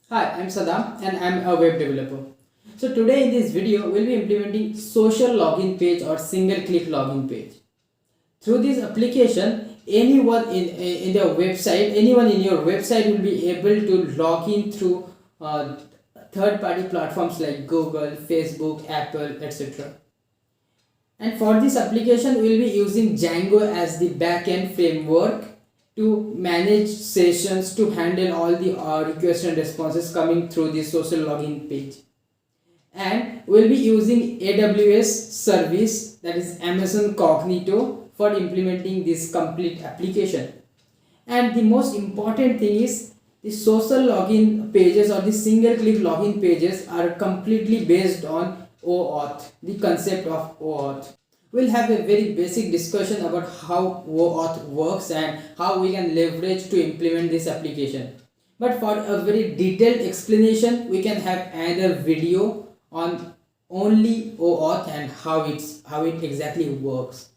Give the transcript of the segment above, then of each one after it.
Hi, I'm Saddam and I'm a web developer. So today in this video, we'll be implementing social login page or single click login page. Through this application, anyone in their website, anyone in your website will be able to log in through third party platforms like Google, Facebook, Apple, etc. And for this application, we'll be using Django as the backend framework to manage sessions to handle all the requests and responses coming through the social login page. And we'll be using AWS service, that is Amazon Cognito, for implementing this complete application. And the most important thing is the social login pages or the single click login pages are completely based on OAuth, the concept of OAuth. We'll have a very basic discussion about how OAuth works and how we can leverage to implement this application. But for a very detailed explanation, we can have another video on only OAuth and how it exactly works.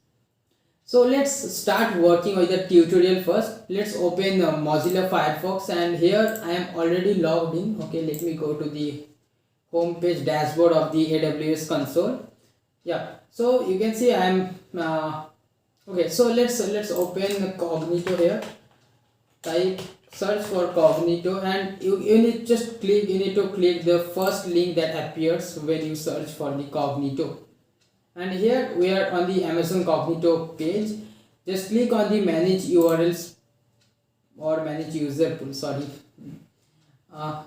So let's start working with the tutorial first. Let's open Mozilla Firefox, and here I am already logged in. Okay, let me go to the home page dashboard of the AWS console. Yeah, so you can see I'm okay. So let's open Cognito here. Type search for Cognito, and you need just click. You need to click the first link that appears when you search for the Cognito. And here we are on the Amazon Cognito page. Just click on the manage URLs or manage user pool. Sorry.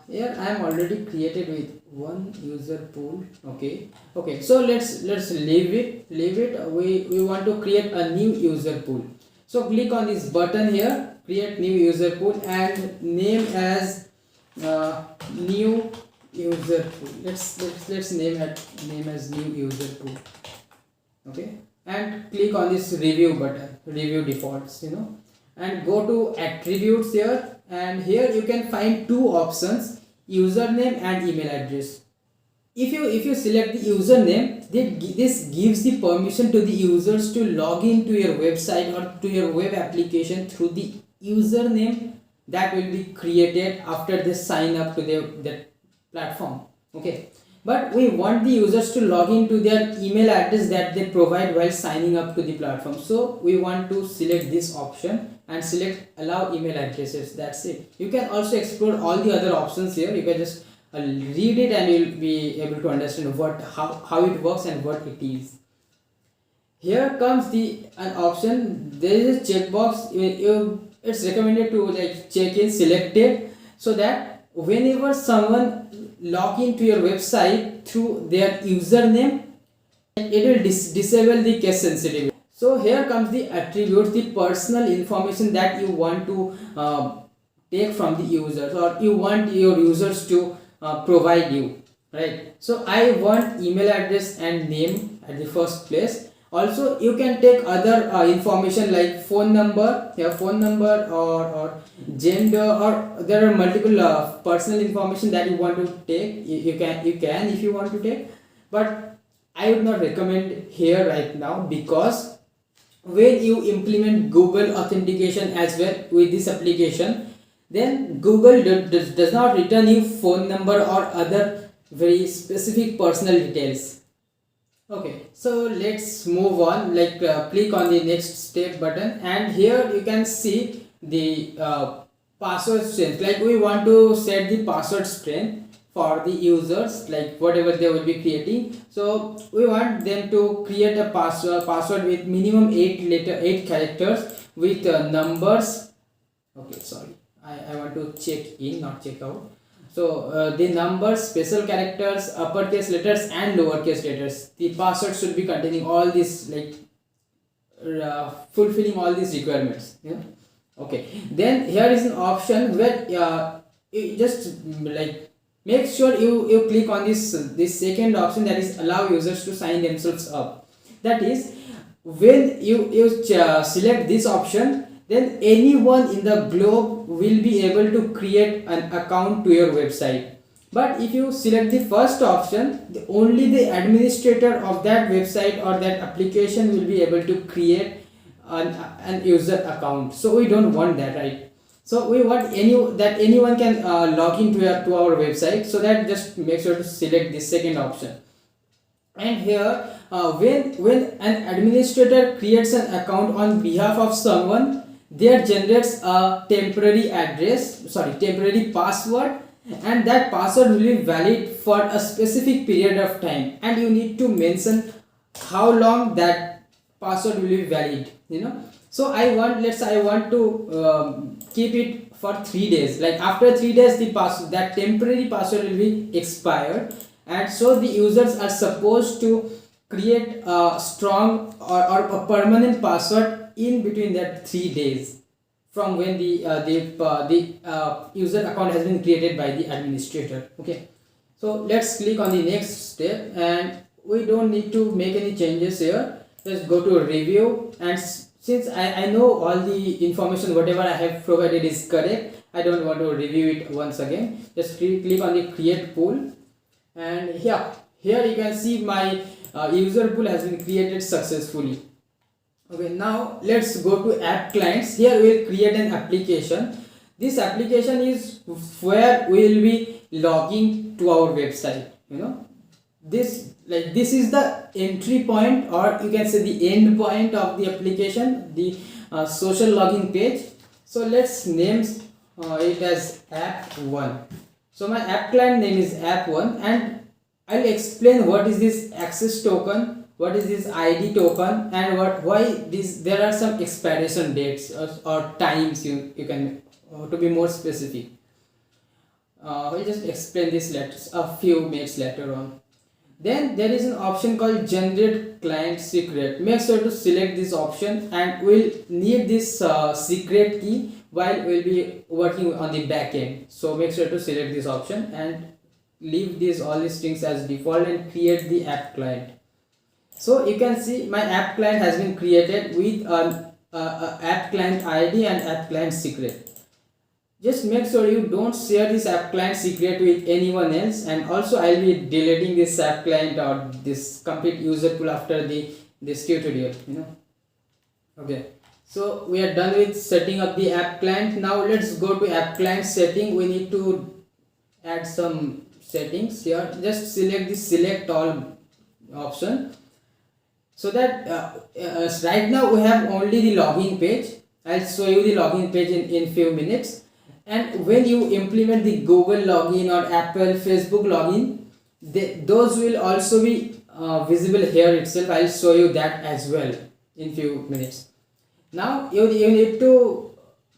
Here I am already created with one user pool. Okay, so let's leave it. We want to create a new user pool. So click on this button here, create new user pool, and name as new user pool. Let's name as new user pool. Okay, and click on this review button, review defaults, and go to attributes here, and here you can find two options, username and email address. If you select the username, this gives the permission to the users to log in to your website or to your web application through the username that will be created after they sign up to their platform. Okay, but we want the users to log into their email address that they provide while signing up to the platform. So we want to select this option and select allow email addresses. That's it. You can also explore all the other options here. You can just read it and you'll be able to understand how it works and what it is. Here comes an option. There is a checkbox. It's recommended to check in selected, so that whenever someone log into your website through their username, it will disable the case sensitivity. So here comes the attributes, the personal information that you want to take from the users, or you want your users to provide you, right? So I want email address and name at the first place. Also you can take other information like phone number, or gender, or there are multiple personal information that you want to take. You can if you want to take, but I would not recommend here right now, because when you implement Google authentication as well with this application, then Google does not return you phone number or other very specific personal details. Okay, so let's move on. Click on the next step button, and here you can see the password strength. Like we want to set the password strength for the users, like whatever they will be creating. So we want them to create a password with minimum 8 characters with numbers. Okay, sorry, I want to check in, not check out. So the numbers, special characters, uppercase letters and lowercase letters. The password should be containing all these, fulfilling all these requirements. Yeah. Okay. Then here is an option where you just make sure you click on this second option, that is allow users to sign themselves up. That is, when you select this option, then anyone in the globe will be able to create an account to your website. But if you select the first option, only the administrator of that website or that application will be able to create an user account. So we don't want that, right? So we want anyone can log into to our website, so that just make sure to select this second option. And here when an administrator creates an account on behalf of someone, there generates a temporary password, and that password will be valid for a specific period of time, and you need to mention how long that password will be valid, so I want to keep it for 3 days. Like after 3 days that temporary password will be expired, and so the users are supposed to create a strong or a permanent password in between that 3 days from when the user account has been created by the administrator. Okay, so let's click on the next step, and we don't need to make any changes here. Let's go to review, and since I know all the information whatever I have provided is correct, I don't want to review it once again. Just click on the create pool, and here you can see my user pool has been created successfully. Okay, now let's go to app clients. Here we will create an application. This application is where we will be logging to our website. This is the entry point, or you can say the end point of the application, the social login page. So let's name it as app1. So my app client name is app1, and I'll explain what is this access token, what is this ID token, and why there are some expiration dates or times you can to be more specific. We'll just explain this a few minutes later on. Then there is an option called generate client secret. Make sure to select this option, and we'll need this secret key while we'll be working on the back end. So make sure to select this option and leave all these things as default and create the app client. So you can see my app client has been created with an app client ID and app client secret. Just make sure you don't share this app client secret with anyone else, and also I'll be deleting this app client or this complete user pool after this tutorial. Okay, so we are done with setting up the app client. Now let's go to app client setting. We need to add some settings here. Just select the select all option, so that right now we have only the login page. I'll show you the login page in few minutes. And when you implement the Google login or Apple, Facebook login, those will also be visible here itself. I'll show you that as well in few minutes. Now you need to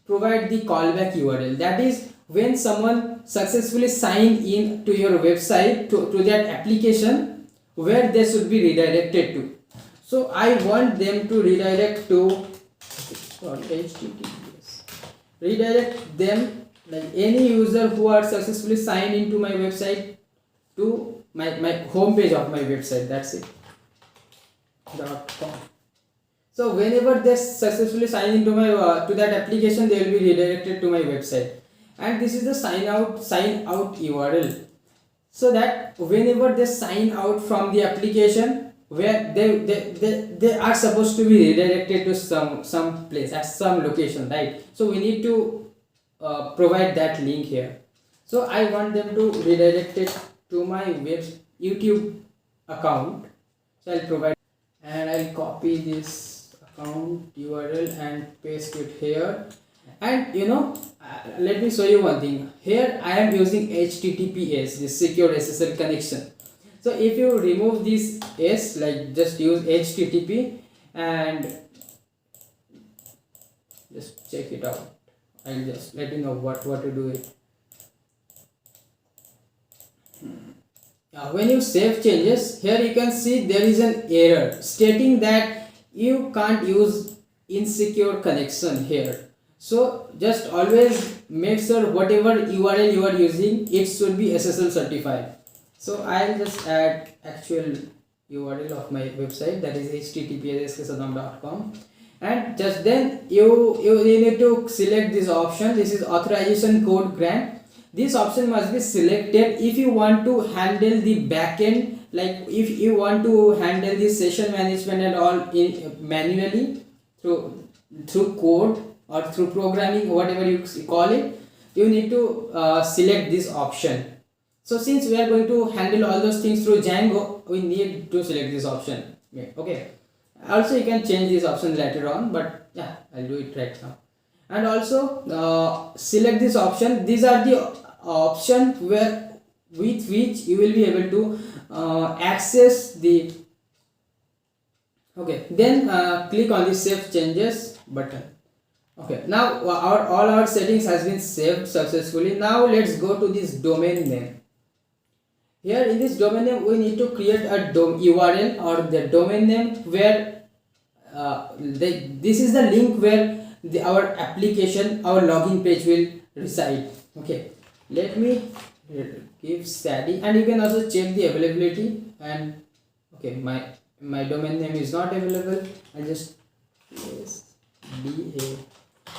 provide the callback URL. That is, when someone successfully sign in to your website, to that application, where they should be redirected to. So I want them to redirect to HTTPS. Redirect them, like any user who are successfully signed into my website, to my home page of my website. That's it. .com. So whenever they successfully sign into my to that application, they will be redirected to my website. And this is the sign out URL, so that whenever they sign out from the application, where they are supposed to be redirected to some place at some location, right? So we need to provide that link here. So I want them to redirect it to my YouTube account. So I'll provide, and I'll copy this account URL and paste it here. And let me show you one thing. Here I am using HTTPS, the secure SSL connection. So if you remove this S, like just use HTTP and just check it out. I'll just let you know what to do it. When you save changes, here you can see there is an error stating that you can't use insecure connection here. So just always make sure whatever URL you are using, it should be SSL certified. So I'll just add actual URL of my website, that is https://sksadam.com, and just then you need to select this option. This is authorization code grant. This option must be selected if you want to handle the backend, like if you want to handle the session management and all manually through code, or through programming, whatever you call it, you need to select this option. So since we are going to handle all those things through Django, we need to select this option. Yeah, okay. Also you can change this option later on, but yeah, I'll do it right now. And also select this option. These are the option where with which you will be able to access the, okay, then click on the save changes button. Okay, now all our settings has been saved successfully. Now let's go to this domain name. Here in this domain name we need to create a URL or the domain name where this is the link where our application, our login page will reside. Okay, let me give Sadie, and you can also check the availability. And okay, my domain name is not available. I just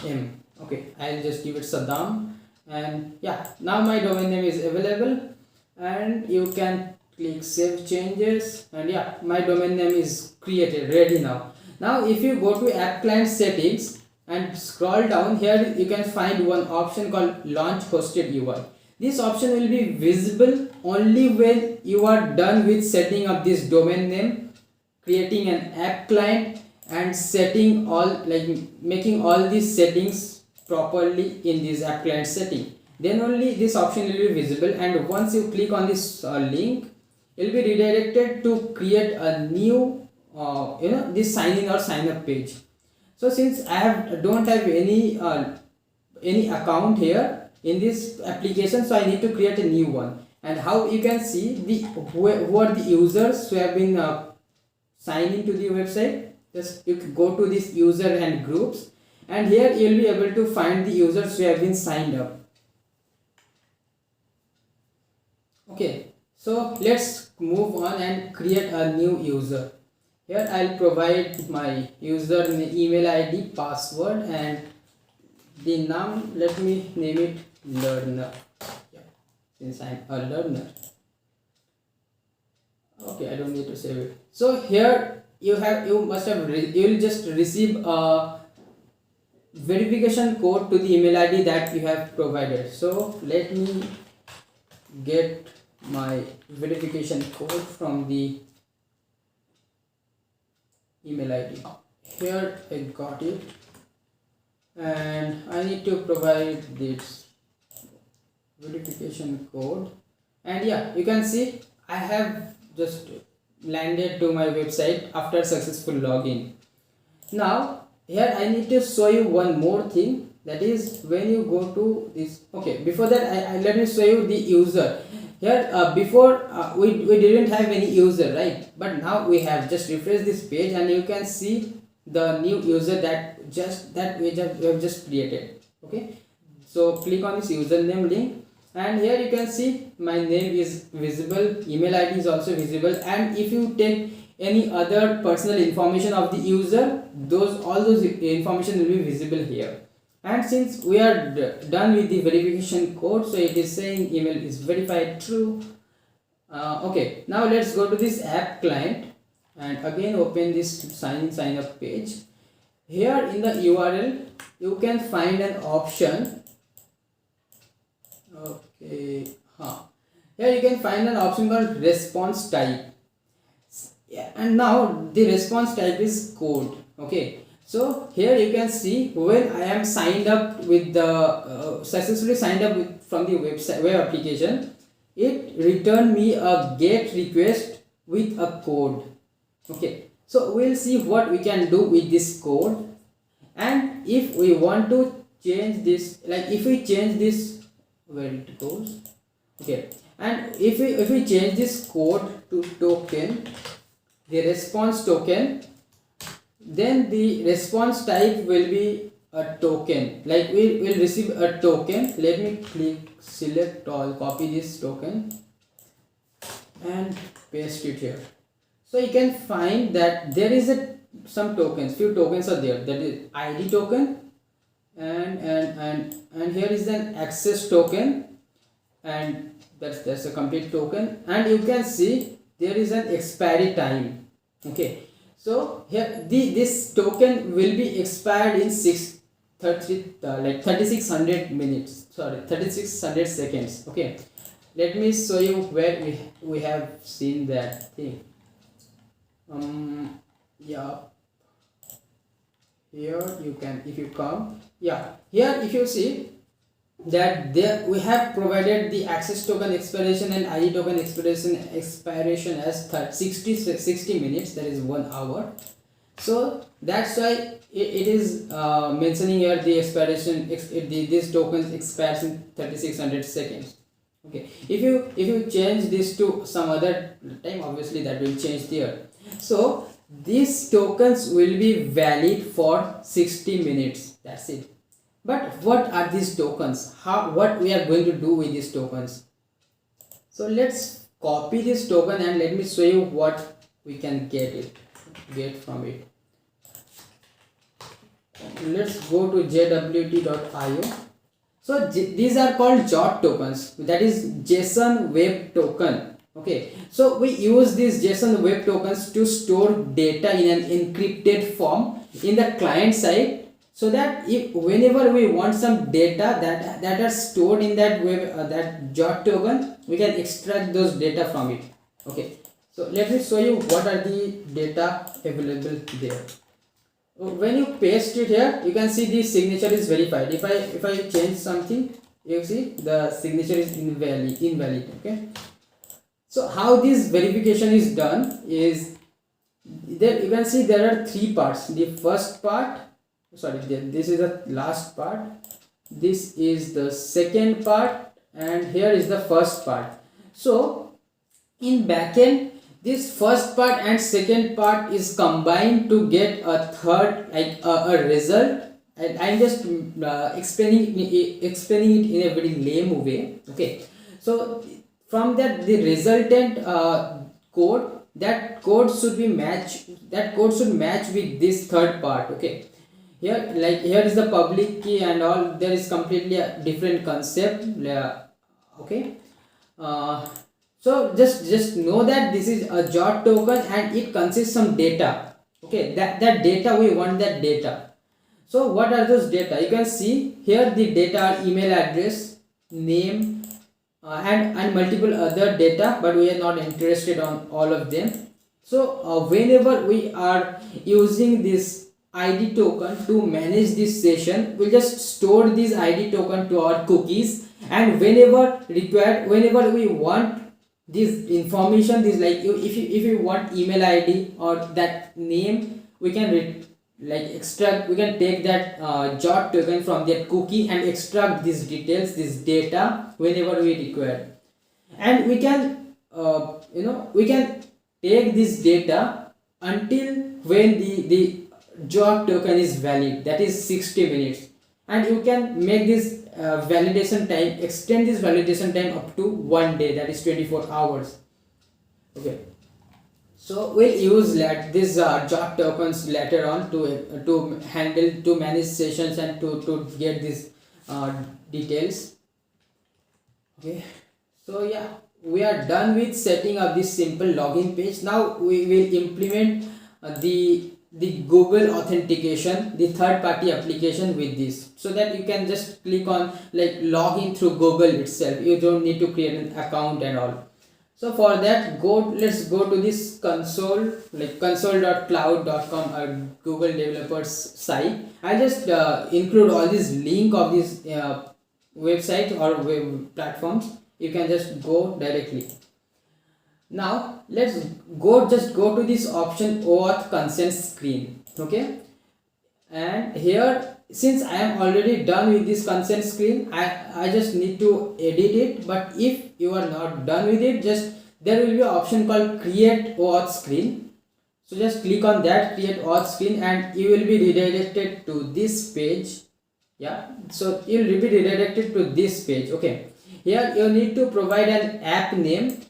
BAM. Okay, I'll just give it Saddam, and yeah, now my domain name is available, and you can click save changes, and yeah, my domain name is created, ready now. Now if you go to app client settings and scroll down, here you can find one option called launch hosted UI. This option will be visible only when you are done with setting up this domain name, creating an app client, and setting all, like making all these settings properly in this app client setting. Then only this option will be visible, and once you click on this link, you will be redirected to create a new this sign in or sign up page. So since I don't have any account here in this application, so I need to create a new one. And how you can see the who are the users who have been signed into the website, just you can go to this user and groups, and here you will be able to find the users who have been signed up. Okay, so let's move on and create a new user. Here I'll provide my user email ID, password, and the name, let me name it learner. Yeah, since I'm a learner. Okay, I don't need to save it. So here you will just receive a verification code to the email ID that you have provided. So let me get my verification code from the email ID. Here I got it, and I need to provide this verification code, and yeah, you can see I have just landed to my website after successful login. Now here I need to show you one more thing, that is when you go to this. Okay, before that I let me show you the user. Here before we didn't have any user, right? But now we have. Just refresh this page and you can see the new user that we have just created. Okay, so click on this username link, and here you can see my name is visible, email ID is also visible, and if you take any other personal information of the user, all those information will be visible here. And since we are done with the verification code, so it is saying email is verified true. Okay, now let's go to this app client and again open this sign up page. Here in the URL you can find an option. Okay, here you can find an option called response type. Yeah, and now the response type is code. Okay, so here you can see when I am signed up with the successfully signed up from the website web application, it returned me a GET request with a code. Okay, so we'll see what we can do with this code, and if we want to change this, like if we change this, where it goes. Okay, and if we change this code to token, the response token, then the response type will be a token, like we will receive a token. Let me click select all, copy this token and paste it here. So you can find that there is some tokens, few tokens are there, that is ID token, and here is an access token, and that's a complete token, and you can see there is an expiry time. Okay, so here this token will be expired in 6 like 3600 minutes, sorry, 3600 seconds. Okay, let me show you where we have seen that thing. Yeah, here you can, if you come, yeah, here if you see that there we have provided the access token expiration and ID token expiration as 60 minutes, that is 1 hour. So that's why it is mentioning here the expiration, this tokens expires in 3600 seconds. Okay, if you change this to some other time, obviously that will change there. So these tokens will be valid for 60 minutes, that's it. But what are these tokens, what we are going to do with these tokens? So let's copy this token and let me show you what we can get from it. Let's go to jwt.io. So these are called JWT tokens, that is JSON Web Token. Okay, so we use these JSON Web Tokens to store data in an encrypted form in the client side, so that if whenever we want some data that are stored in that web that JWT token, we can extract those data from it. Okay, so let me show you what are the data available there. When you paste it here, you can see the signature is verified. If I change something, you see the signature is invalid. Okay, so how this verification is done is there, you can see there are 3 parts. The first part, sorry, this is the last part, this is the second part, and here is the first part. So in backend, this first part and second part is combined to get a third, like a result. And I'm just explaining it in a very lame way. Okay, so from that the resultant code, that code should match with this third part. Okay, here, like here is the public key and all, there is completely a different concept. Okay, so just know that this is a JWT token and it consists some data. Okay, that data, we want that data. So what are those data? You can see here the data are email address, name, and multiple other data, but we are not interested on all of them. So whenever we are using this ID token to manage this session, we'll just store this ID token to our cookies, and whenever required, whenever we want this information, this, like if you want email ID or that name, we can extract, we can take that JWT token from that cookie and extract these details, this data, whenever we require. And we can we can take this data until when the JWT token is valid, that is 60 minutes, and you can make this validation time, extend this validation time up to 1 day, that is 24 hours. Okay, so we'll use this JWT tokens later on to manage sessions and to get these details. Okay, so yeah, we are done with setting up this simple login page. Now we will implement the Google authentication, the third party application with this, so that you can just click on like login through Google itself. You don't need to create an account and all. So for that, let's go to this console, like console.cloud.com or Google developers site. I'll just include all this link of this website or web platforms. You can just go directly. Now let's just go to this option OAuth consent screen. Okay, and here, since I am already done with this consent screen, I just need to edit it. But if you are not done with it, just there will be an option called create OAuth screen. So just click on that create OAuth screen and you will be redirected to this page. Yeah, so you will be redirected to this page. Okay, here you need to provide an app name,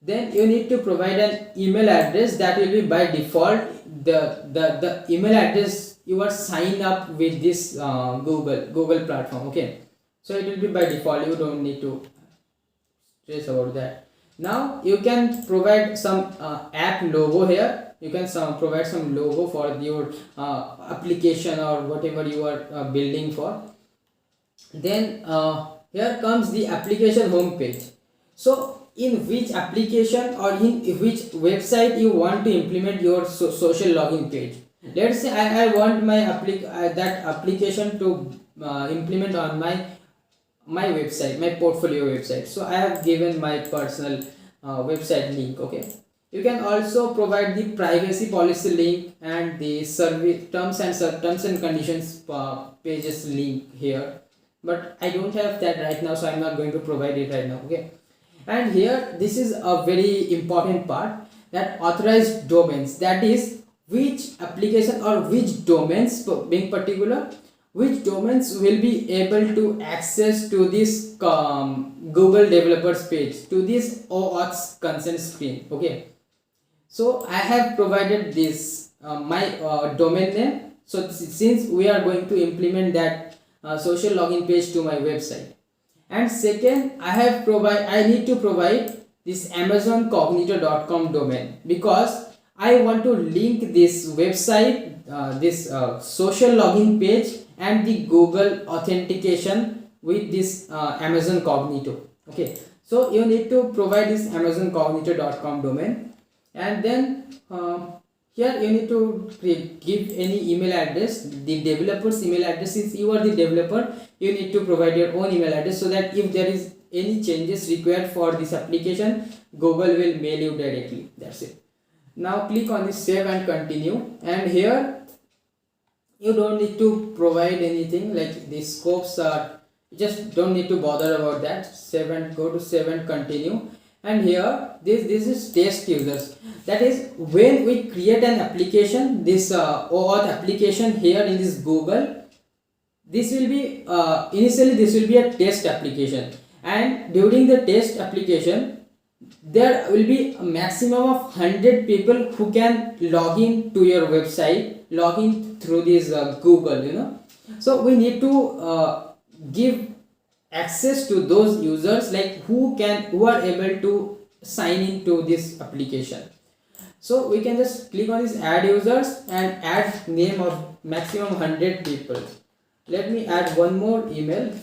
then you need to provide an email address that will be by default the email address you are signed up with this Google platform. Okay, so it will be by default, you don't need to stress about that. Now you can provide some app logo here. You can provide some logo for your application or whatever you are building for. Then here comes the application home page. So in which application or in which website you want to implement your social login page. Let's say I want my that application to implement on my website, my portfolio website. So I have given my personal website link. Okay, you can also provide the privacy policy link and the service terms and conditions pages link here, but I don't have that right now, so I'm not going to provide it right now. Okay, and here this is a very important part, that authorized domains, that is which application or which domains, being particular, which domains will be able to access to this Google developers page, to this OAuth consent screen. Okay, so I have provided this my domain name. So since we are going to implement that social login page to my website, and second, I need to provide this amazoncognito.com domain, because I want to link this website, this social login page and the Google authentication with this Amazon Cognito. Okay, so you need to provide this amazoncognito.com domain, and then here you need to give any email address, the developer's email address. Since you are the developer, you need to provide your own email address, so that if there is any changes required for this application, Google will mail you directly. That's it. Now click on this save and continue, and here you don't need to provide anything like the scopes are, you just don't need to bother about that. Save and go to save and continue. And here this is test users, that is when we create an application, this OAuth application here in this Google, this will be initially this will be a test application, and during the test application there will be a maximum of 100 people who can log in to your website, log in through this Google, you know. So we need to give access to those users, like who are able to sign into this application. So we can just click on this add users and add name of maximum 100 people. Let me add one more email.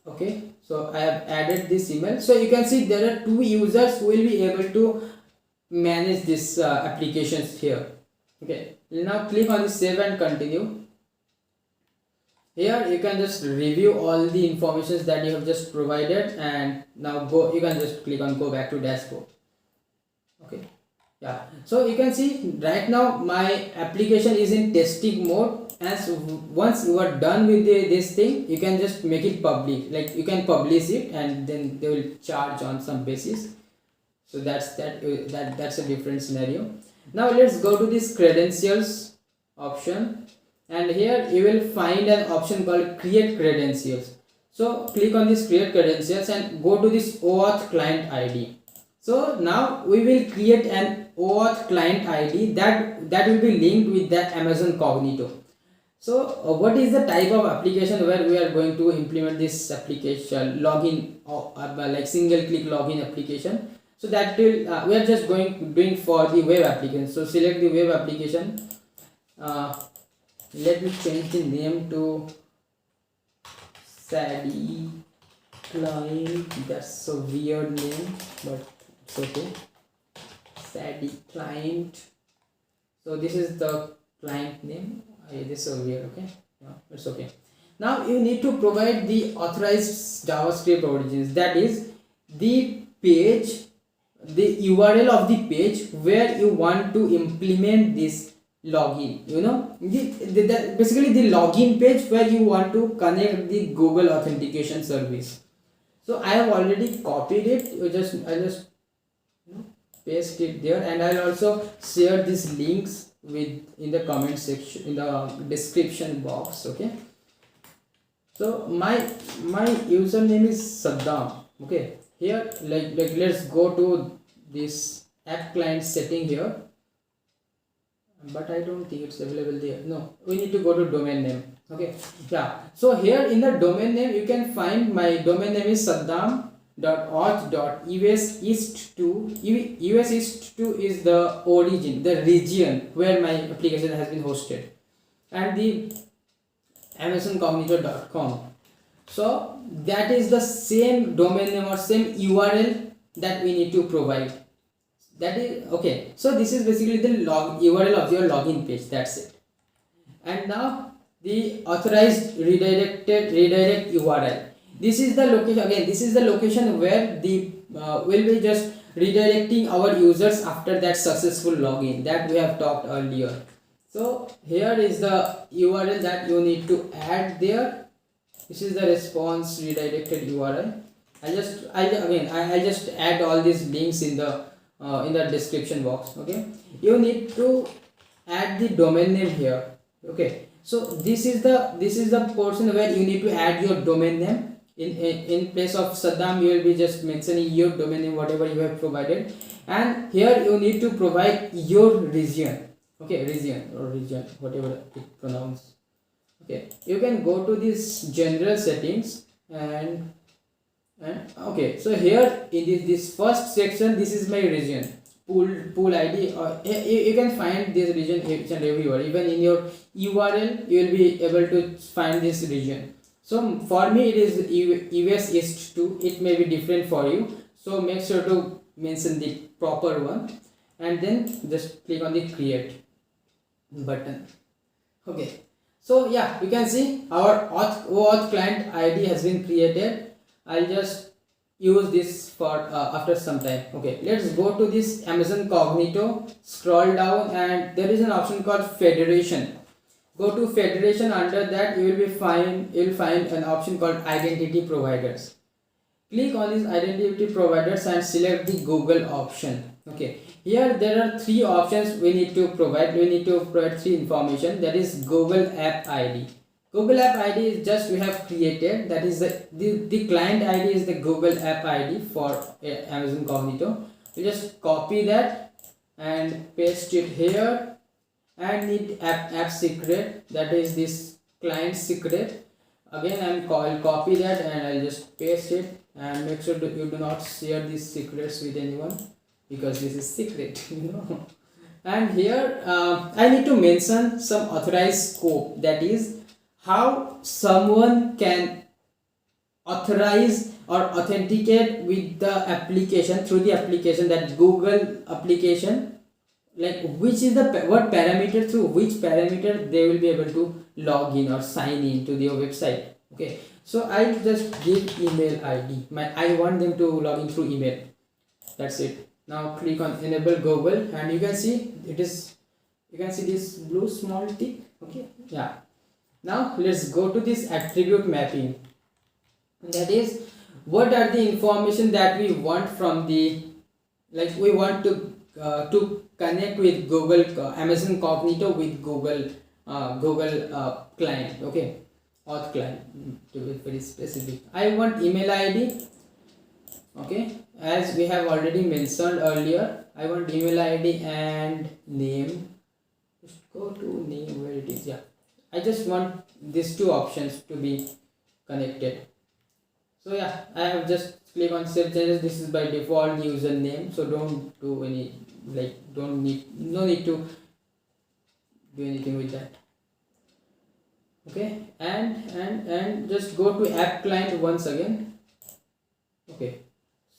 Okay, so I have added this email. So you can see there are 2 users who will be able to manage this applications here. Okay, now click on the save and continue. Here you can just review all the informations that you have just provided, and now you can just click on go back to dashboard. Okay, yeah, so you can see right now my application is in testing mode. As once you are done with this thing, you can just make it public, like you can publish it and then they will charge on some basis. So that's a different scenario. Now let's go to this credentials option, and here you will find an option called create credentials. So click on this create credentials and go to this OAuth client ID. So now we will create an OAuth client ID that will be linked with that Amazon Cognito. So what is the type of application where we are going to implement this application login, like single click login application? So that will we are just doing for the web application. So select the web application. Let me change the name to Sadie Client. That's a weird name, but it's okay. Sadie Client. So this is the client name. This is weird. Okay, yeah, it's okay. Now you need to provide the authorized JavaScript origins, that is the page, the URL of the page where you want to implement this login, you know, basically the login page where you want to connect the Google authentication service. So I have already copied it. I just paste it there, and I'll also share these links in the comment section, in the description box. Okay, so my username is Saddam. Okay, here like let's go to this app client setting here, but I don't think it's available there. No, we need to go to domain name. Okay, yeah, so here in the domain name you can find my domain name is Saddam .auth.us-east2 us-east2 is the origin, the region where my application has been hosted, and the amazoncognito.com. So that is the same domain name or same URL that we need to provide. That is okay. So this is basically the URL of your login page. That's it. And now the authorized redirect URL. This is the location, again this is the location where the will be just redirecting our users after that successful login that we have talked earlier. So here is the URL that you need to add there. This is the response redirected URL. I'll just add all these links in the description box. Okay, you need to add the domain name here. Okay, so this is the portion where you need to add your domain name. In place of Saddam, you will be just mentioning your domain name, whatever you have provided, and here you need to provide your region. Okay, region, whatever it pronounced. Okay, you can go to this general settings and okay, so here in this first section, this is my region, pool ID, or you can find this region each and everywhere. Even in your URL you will be able to find this region. So for me it is US East 2, it may be different for you, so make sure to mention the proper one and then just click on the create button. Okay, so yeah, you can see our auth client ID has been created. I'll just use this for after some time. Okay, let's go to this Amazon Cognito, scroll down, and there is an option called Federation. Go to Federation. Under that you will find an option called Identity Providers. Click on these Identity Providers and select the Google option. Okay, here there are three options we need to provide. We need to provide three information, that is Google App ID. Google App ID is just we have created, that is the client ID is the Google App ID for Amazon Cognito. You just copy that and paste it here, and need app secret, that is this client secret. Again I'll copy that and I'll just paste it, and make sure that you do not share these secrets with anyone because this is secret. And here I need to mention some authorized scope, that is how someone can authorize or authenticate with the application, through the application, that Google application, like which is the what parameter, through which parameter they will be able to log in or sign in to their website. Okay, so I'll just give email ID. I want them to log in through email. That's it. Now click on enable Google, and you can see this blue small tick. Okay, yeah. Now let's go to this attribute mapping. That is, what are the information that we want from the, like we want to connect with Google Amazon Cognito with Google client. Okay, auth client, to be very specific. I want email ID. Okay, as we have already mentioned earlier, I want email ID and name. Just go to name where it is. Yeah, I just want these two options to be connected. So yeah, I have just click on save changes. This is by default username, so don't do any, like no need to do anything with that. Okay, and just go to app client once again. Okay,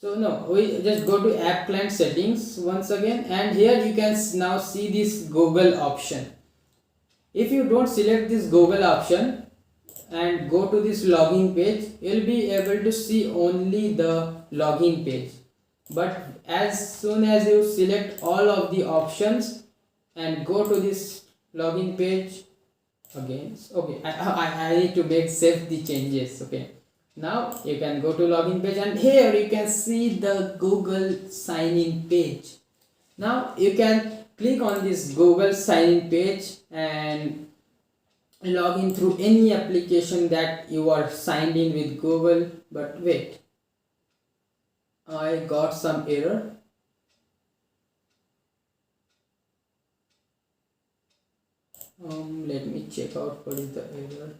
so no, we just go to app client settings once again, and here you can now see this Google option. If you don't select this Google option and go to this login page, you'll be able to see only the login page. But as soon as you select all of the options and go to this login page again, okay, I need to save the changes. Okay, now you can go to login page, and here you can see the Google sign in page. Now you can click on this Google sign in page and log in through any application that you are signed in with Google. But wait, I got some error. Let me check out what is the error.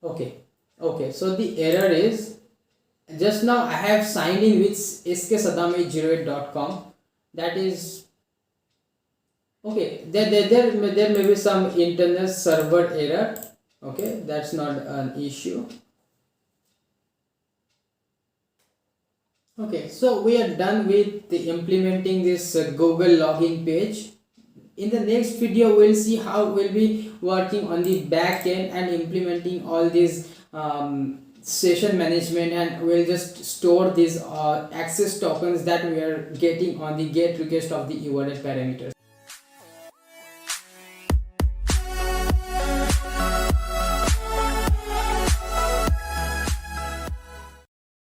Okay, so the error is, just now I have signed in with sksadam@08.com. That is okay. There may be some internet server error. Okay, that's not an issue. Okay, so we are done with the implementing this Google login page. In the next video, we'll see how we'll be working on the back end and implementing all these session management, and we'll just store these access tokens that we are getting on the get request of the URL parameters.